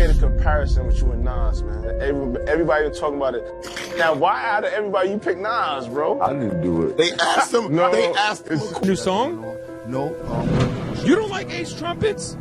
made a comparison with you and Nas, man. Everybody was talking about it. Now, why out of everybody you picked Nas, bro? I didn't do it. They asked him. No, they asked him. New song? No. You don't like Ace Trumpets?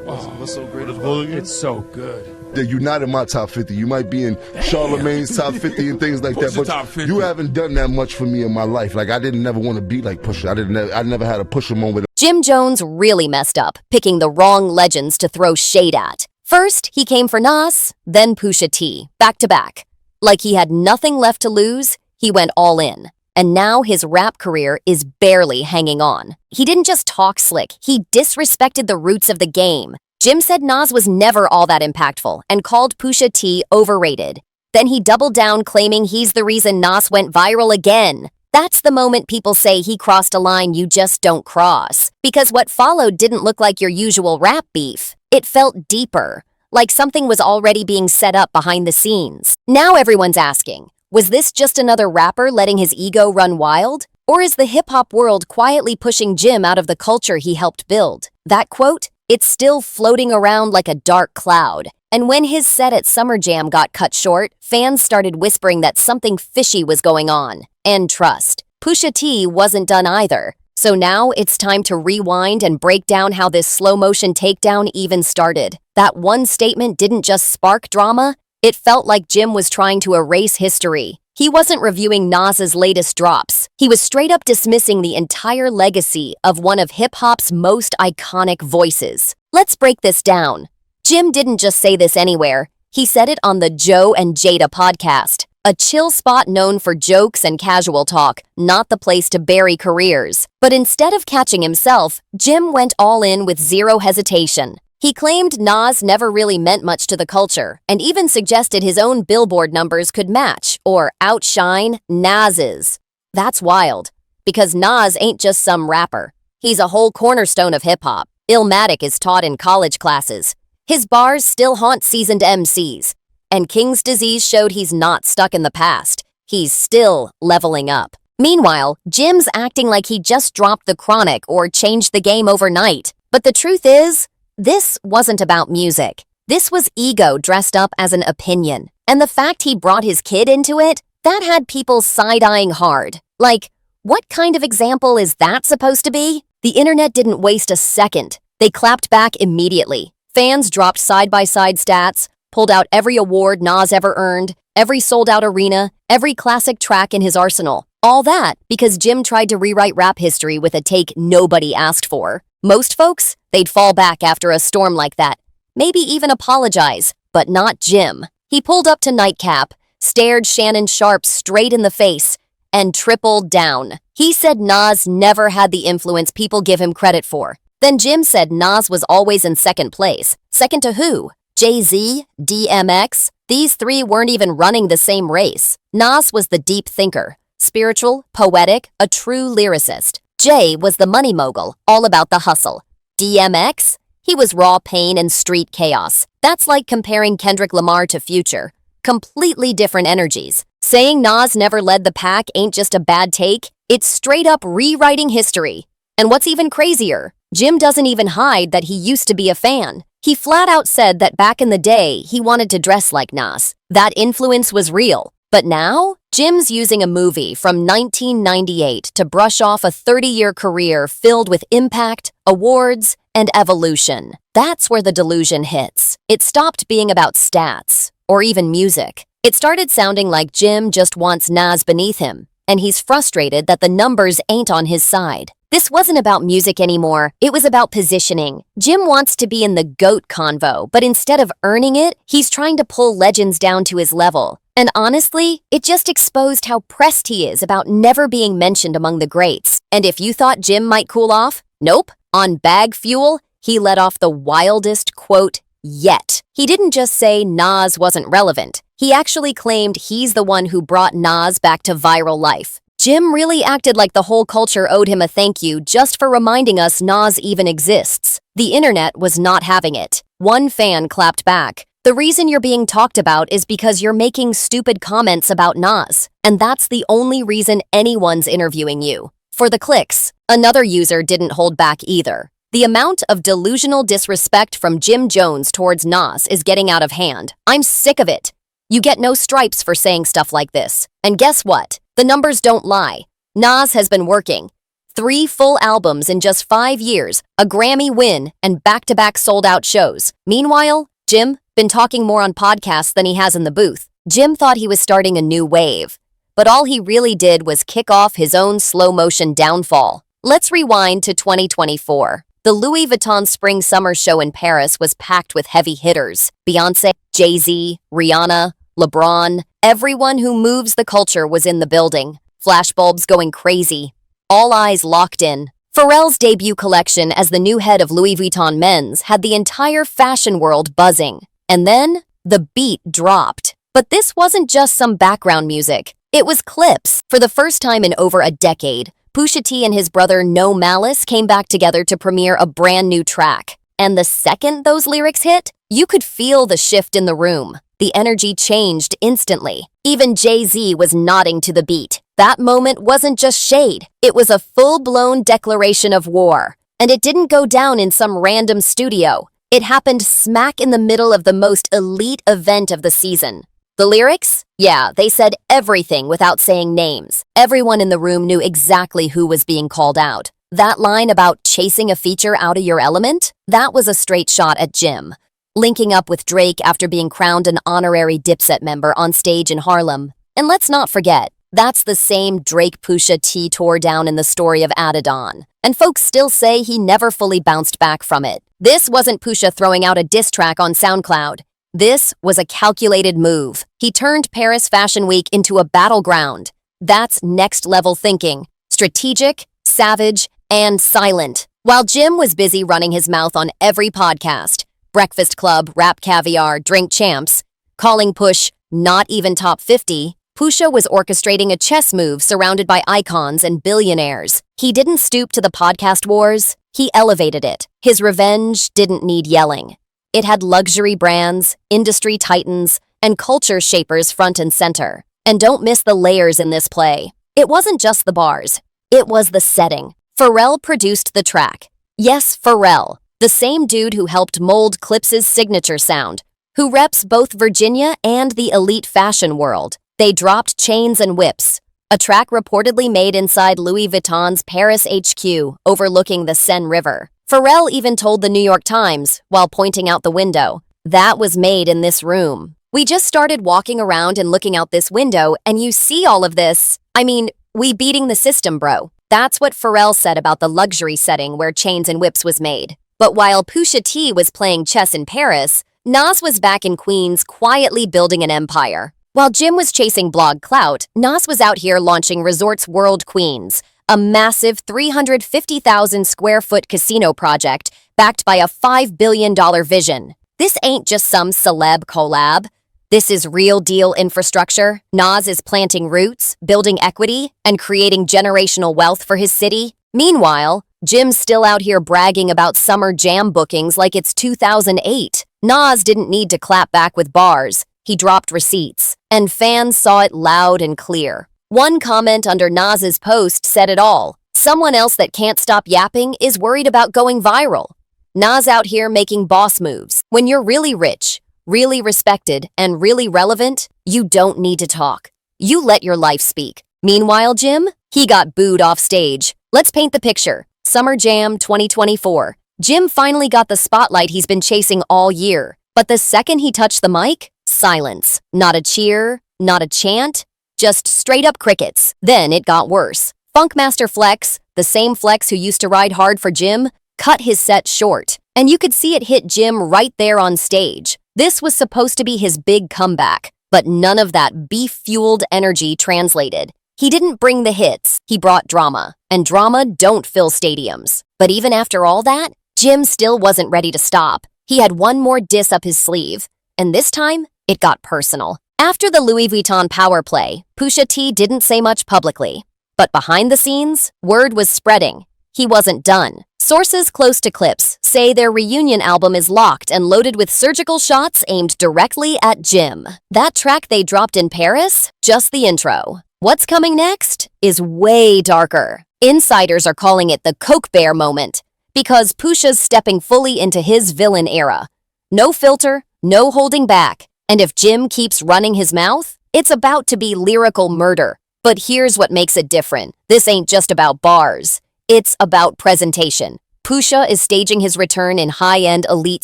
What's so great about it? It's so good. You're not in my top 50. You might be in Charlemagne's top 50 and things like that, Pusha top but 50. you haven't done that much for me in my life. Like, I didn't never want to be like Pusha. I never had a Pusha moment. Jim Jones really messed up, picking the wrong legends to throw shade at. First, he came for Nas, then Pusha T, back to back. Like he had nothing left to lose, he went all in. And now his rap career is barely hanging on. He didn't just talk slick, he disrespected the roots of the game. Jim said Nas was never all that impactful and called Pusha T overrated. Then he doubled down, claiming he's the reason Nas went viral again. That's the moment people say he crossed a line you just don't cross. Because what followed didn't look like your usual rap beef. It felt deeper, like something was already being set up behind the scenes. Now everyone's asking, was this just another rapper letting his ego run wild? Or is the hip-hop world quietly pushing Jim out of the culture he helped build? That quote? It's still floating around like a dark cloud. And when his set at Summer Jam got cut short, fans started whispering that something fishy was going on. And trust, Pusha T wasn't done either. So now it's time to rewind and break down how this slow-motion takedown even started. That one statement didn't just spark drama, it felt like Jim was trying to erase history. He wasn't reviewing Nas's latest drops. He was straight up dismissing the entire legacy of one of hip-hop's most iconic voices. Let's break this down. Jim didn't just say this anywhere. He said it on the Joe and Jada podcast, a chill spot known for jokes and casual talk, not the place to bury careers. But instead of catching himself, Jim went all in with zero hesitation. He claimed Nas never really meant much to the culture, and even suggested his own Billboard numbers could match or outshine Nas's. That's wild, because Nas ain't just some rapper. He's a whole cornerstone of hip-hop. Illmatic is taught in college classes. His bars still haunt seasoned MCs. And King's disease showed he's not stuck in the past. He's still leveling up. Meanwhile, Jim's acting like he just dropped the Chronic or changed the game overnight. But the truth is, this wasn't about music. This was ego dressed up as an opinion. And the fact he brought his kid into it, that had people side-eyeing hard. Like, what kind of example is that supposed to be? The internet didn't waste a second. They clapped back immediately. Fans dropped side-by-side stats, pulled out every award Nas ever earned, every sold-out arena, every classic track in his arsenal. All that because Jim tried to rewrite rap history with a take nobody asked for. Most folks, they'd fall back after a storm like that, maybe even apologize, but not Jim. He pulled up to Nightcap, stared Shannon Sharpe straight in the face, and tripled down. He said Nas never had the influence people give him credit for. Then Jim said Nas was always in second place. Second to who? Jay-Z? DMX? These three weren't even running the same race. Nas was the deep thinker, spiritual, poetic, a true lyricist. Jay was the money mogul, all about the hustle. DMX? He was raw pain and street chaos. That's like comparing Kendrick Lamar to Future. Completely different energies. Saying Nas never led the pack ain't just a bad take, it's straight up rewriting history. And what's even crazier, Jim doesn't even hide that he used to be a fan. He flat out said that back in the day, he wanted to dress like Nas. That influence was real. But now, Jim's using a movie from 1998 to brush off a 30-year career filled with impact, awards, and evolution. That's where the delusion hits. It stopped being about stats, or even music. It started sounding like Jim just wants Nas beneath him, and he's frustrated that the numbers ain't on his side. This wasn't about music anymore, it was about positioning. Jim wants to be in the GOAT convo, but instead of earning it, he's trying to pull legends down to his level. And honestly, it just exposed how pressed he is about never being mentioned among the greats. And if you thought Jim might cool off, nope. On Bag Fuel, he let off the wildest quote yet. He didn't just say Nas wasn't relevant. He actually claimed he's the one who brought Nas back to viral life. Jim really acted like the whole culture owed him a thank you just for reminding us Nas even exists. The internet was not having it. One fan clapped back. The reason you're being talked about is because you're making stupid comments about Nas. And that's the only reason anyone's interviewing you. For the clicks. Another user didn't hold back either. The amount of delusional disrespect from Jim Jones towards Nas is getting out of hand. I'm sick of it. You get no stripes for saying stuff like this. And guess what? The numbers don't lie. Nas has been working. 3 full albums in just 5 years, a Grammy win, and back-to-back sold-out shows. Meanwhile, Jim been talking more on podcasts than he has in the booth. Jim thought he was starting a new wave, but all he really did was kick off his own slow-motion downfall. Let's rewind to 2024. The Louis Vuitton Spring-Summer show in Paris was packed with heavy hitters. Beyoncé, Jay-Z, Rihanna, LeBron, everyone who moves the culture was in the building. Flashbulbs going crazy. All eyes locked in. Pharrell's debut collection as the new head of Louis Vuitton Men's had the entire fashion world buzzing. And then, the beat dropped. But this wasn't just some background music. It was Clipse. For the first time in over a decade, Pusha T and his brother No Malice came back together to premiere a brand new track. And the second those lyrics hit, you could feel the shift in the room. The energy changed instantly. Even Jay-Z was nodding to the beat. That moment wasn't just shade. It was a full-blown declaration of war. And it didn't go down in some random studio. It happened smack in the middle of the most elite event of the season. The lyrics? Yeah, they said everything without saying names. Everyone in the room knew exactly who was being called out. That line about chasing a feature out of your element? That was a straight shot at Jim. Linking up with Drake after being crowned an honorary Dipset member on stage in Harlem. And let's not forget, that's the same Drake Pusha T tore down in the story of Adidon. And folks still say he never fully bounced back from it. This wasn't Pusha throwing out a diss track on SoundCloud. This was a calculated move. He turned Paris Fashion Week into a battleground. That's next-level thinking. Strategic, savage, and silent. While Jim was busy running his mouth on every podcast, Breakfast Club, Rap Caviar, Drink Champs, calling Push not even top 50, Pusha was orchestrating a chess move surrounded by icons and billionaires. He didn't stoop to the podcast wars, he elevated it. His revenge didn't need yelling. It had luxury brands, industry titans, and culture shapers front and center. And don't miss the layers in this play. It wasn't just the bars. It was the setting. Pharrell produced the track. Yes, Pharrell, the same dude who helped mold Clipse's signature sound, who reps both Virginia and the elite fashion world. They dropped Chains and Whips, a track reportedly made inside Louis Vuitton's Paris HQ, overlooking the Seine River. Pharrell even told the New York Times, while pointing out the window, that was made in this room. We just started walking around and looking out this window, and you see all of this. I mean, we beating the system, bro. That's what Pharrell said about the luxury setting where Chains and Whips was made. But while Pusha T was playing chess in Paris, Nas was back in Queens quietly building an empire. While Jim was chasing blog clout, Nas was out here launching Resorts World Queens, a massive 350,000 square foot casino project backed by a $5 billion vision. This ain't just some celeb collab. This is real deal infrastructure. Nas is planting roots, building equity, and creating generational wealth for his city. Meanwhile, Jim's still out here bragging about summer jam bookings like it's 2008. Nas didn't need to clap back with bars. He dropped receipts, and fans saw it loud and clear. One comment under Nas's post said it all. Someone else that can't stop yapping is worried about going viral. Nas out here making boss moves. When you're really rich, really respected, and really relevant, you don't need to talk. You let your life speak. Meanwhile, Jim, he got booed off stage. Let's paint the picture. Summer Jam 2024. Jim finally got the spotlight he's been chasing all year. But the second he touched the mic, silence. Not a cheer, not a chant, just straight up crickets. Then it got worse. Funkmaster Flex, the same Flex who used to ride hard for Jim, cut his set short. And you could see it hit Jim right there on stage. This was supposed to be his big comeback, but none of that beef-fueled energy translated. He didn't bring the hits, he brought drama. And drama don't fill stadiums. But even after all that, Jim still wasn't ready to stop. He had one more diss up his sleeve. And this time, it got personal. After the Louis Vuitton power play, Pusha T didn't say much publicly. But behind the scenes, word was spreading. He wasn't done. Sources close to Clipse say their reunion album is locked and loaded with surgical shots aimed directly at Jim. That track they dropped in Paris? Just the intro. What's coming next is way darker. Insiders are calling it the Coke Bear moment. Because Pusha's stepping fully into his villain era. No filter, no holding back. And if Jim keeps running his mouth, it's about to be lyrical murder. But here's what makes it different. This ain't just about bars. It's about presentation. Pusha is staging his return in high-end elite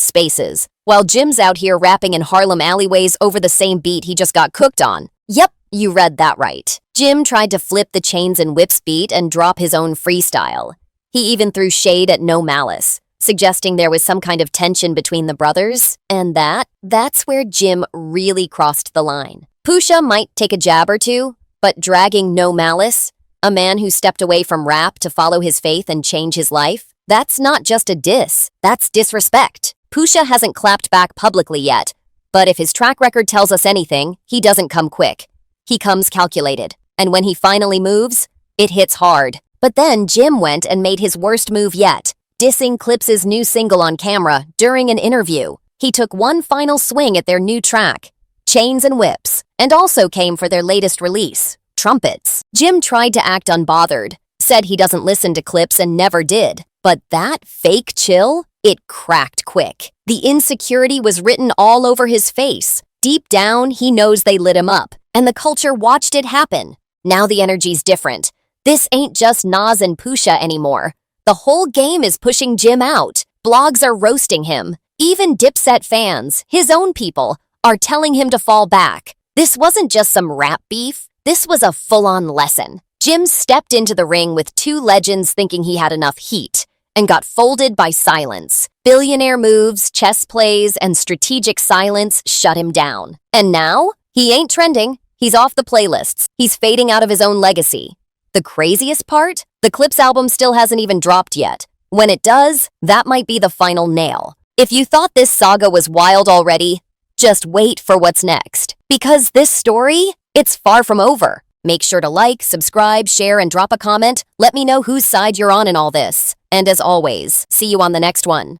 spaces, while Jim's out here rapping in Harlem alleyways over the same beat he just got cooked on. Yep, you read that right. Jim tried to flip the chains and whips beat and drop his own freestyle. He even threw shade at No Malice, suggesting there was some kind of tension between the brothers, and that's where Jim really crossed the line. Pusha might take a jab or two, but dragging No Malice, a man who stepped away from rap to follow his faith and change his life, that's not just a diss, that's disrespect. Pusha hasn't clapped back publicly yet, but if his track record tells us anything, he doesn't come quick. He comes calculated, and when he finally moves, it hits hard. But then Jim went and made his worst move yet, dissing Clipse's new single on camera during an interview. He took one final swing at their new track, Chains and Whips, and also came for their latest release, Trumpets. Jim tried to act unbothered, said he doesn't listen to Clipse and never did. But that fake chill, it cracked quick. The insecurity was written all over his face. Deep down, he knows they lit him up, and the culture watched it happen. Now the energy's different. This ain't just Nas and Pusha anymore. The whole game is pushing Jim out. Blogs are roasting him. Even Dipset fans, his own people, are telling him to fall back. This wasn't just some rap beef. This was a full-on lesson. Jim stepped into the ring with two legends thinking he had enough heat, and got folded by silence. Billionaire moves, chess plays, and strategic silence shut him down. And now, he ain't trending. He's off the playlists. He's fading out of his own legacy. The craziest part? The Clipse album still hasn't even dropped yet. When it does, that might be the final nail. If you thought this saga was wild already, just wait for what's next. Because this story, it's far from over. Make sure to like, subscribe, share, and drop a comment. Let me know whose side you're on in all this. And as always, see you on the next one.